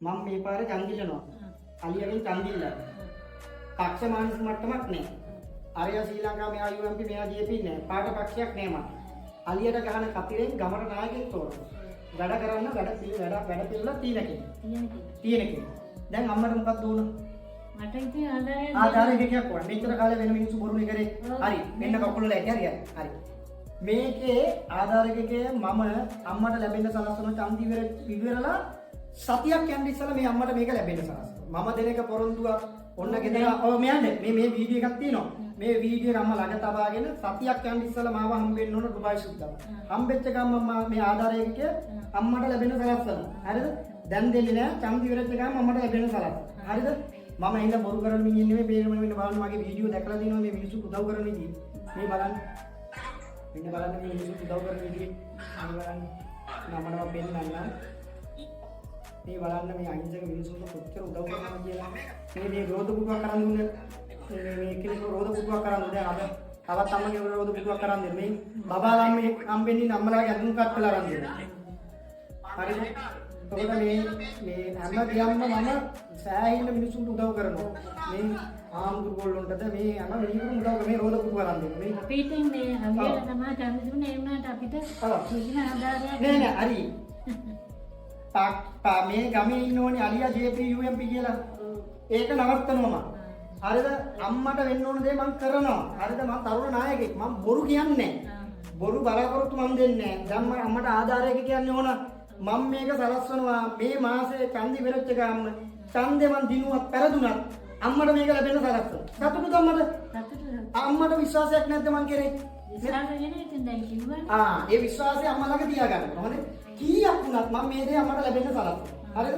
මම මේ පාරේ ඡන්දිලනවා. අලියගෙන් ඡන්දිල්ල. පක්ෂ මානසික මට්ටමක් නැහැ. අරයා ශ්‍රී ලංකාව මෙයා UMP මෙයා JP නෑ. පාට පක්ෂයක් නෑ මම. අලියට ගහන කතිරෙන් ගමට නායකයෙක් තෝරනවා. වැඩ කරන්න වැඩ පිළිවෙල තියෙන කෙනෙක්. දැන් අම්මට මොකක්ද ඕන? මට ඉතින් ආධාරයක් ඕන. මෙච්චර කාලේ වෙන මිනිස්සු බොරුනේ කරේ. හරි. මෙන්න කකුල ලැටි හරි. මේකේ ආධාරකකේ මම අම්මට ලැබෙන්න සලස්වන ඡන්දි විවරලා සතියක් යන්න ඉස්සලා මේ අම්මට මේක ලැබෙන්න සලස්වනවා. මම දෙන එක පොරොන්දුවක් ඔන්න ගෙදර මෙයන්ද මේ වීඩියෝ එකක් තියෙනවා. මේ වීඩියෝ එක අම්මා ළඟ තබාගෙන සතියක් යන්න ඉස්සලා මාව හම්බෙන්න ඕන ඩුබායි සුද්දා. හම්බෙච්ච ගමන් මම මේ ආධාරකකේ අම්මට ලැබෙන්න සලස්වනවා. හරිද? දැන් දෙන්නේ නෑ ඡන්දි විවරච්ච ගමන් අම්මට ලැබෙන්න සලස්වනවා. හරිද? මම හින්දා බොරු කරන මිනිහ නෙමෙයි බේරම වෙන්න බලන්න මගේ වීඩියෝ දැකලා දිනවා මේ මිනිස්සු උදව් කරන විදිහ. මේ බලන්න. මෙන්න බලන්න මේ මිනිස්සු උදව් කරන විදිහ. මේ බලන්න. නමනවා පෙන්නන්න. මේ බලන්න මේ අහිංසක මිනිස්සුන්ට කොච්චර උදව් කරනවා කියලා. මේ රෝද පුටුවක් කරන් දුන්නේ. මේ කෙනෙක් රෝද පුටුවක් කරන් දුන්නේ. අද තවත් අම්මගේ රෝද පුටුවක් කරන් දෙන්නේ. මේ බබා ළම්මේ හම්බෙන්නේ අම්මලාගේ අඳුම් කට්ටලා අරන් දෙනවා. හරිද? ඔබට මේ හැම දියම්ම මම සෑහෙන්න මිනිස්සුන්ට උදව් කරනවා. මේ ආම්දුරගොල්ලොන්ටද මේ හැම මිනිහෙකුටම උදව් කරන මේ රෝද පුටුව අරන් දෙනවා. මේ අපිට මේ අවියල තමයි ඡන්ද දුන්නේ ඒ වුණාට අපිට කිසිම ආධාරයක් නෑ හරි. මේ ගමේ ඉන්න ඕනේ අලියා JP UMP කියලා. ඒක නවත්තනවා මම. හරිද? අම්මට වෙන්න ඕන දේ මම කරනවා. හරිද? මම තරුණ නායකයෙක්. මම බොරු කියන්නේ නැහැ. බොරු බලාපොරොත්තු මම දෙන්නේ නැහැ. දැන් මම අම්මට ආධාරයක් කියන්නේ ඕන. මම මේක සලස්වනවා මේ මාසේ ඡන්දි වෙරච්ච ගාම ඡන්දේ මන් දිනුවක් පෙරදුනත් අම්මට මේක ලැබෙන්න සලස්වනවා. සතුටුද අම්මට? අම්මට විශ්වාසයක් නැද්ද මං කරේ? ඒ විශ්වාසය අම්මා ළඟ තියාගන්න. හරිද? කීයක් වුණත් මම මේ දේ අම්මට ලැබෙන්න සලස්වනවා. හරිද?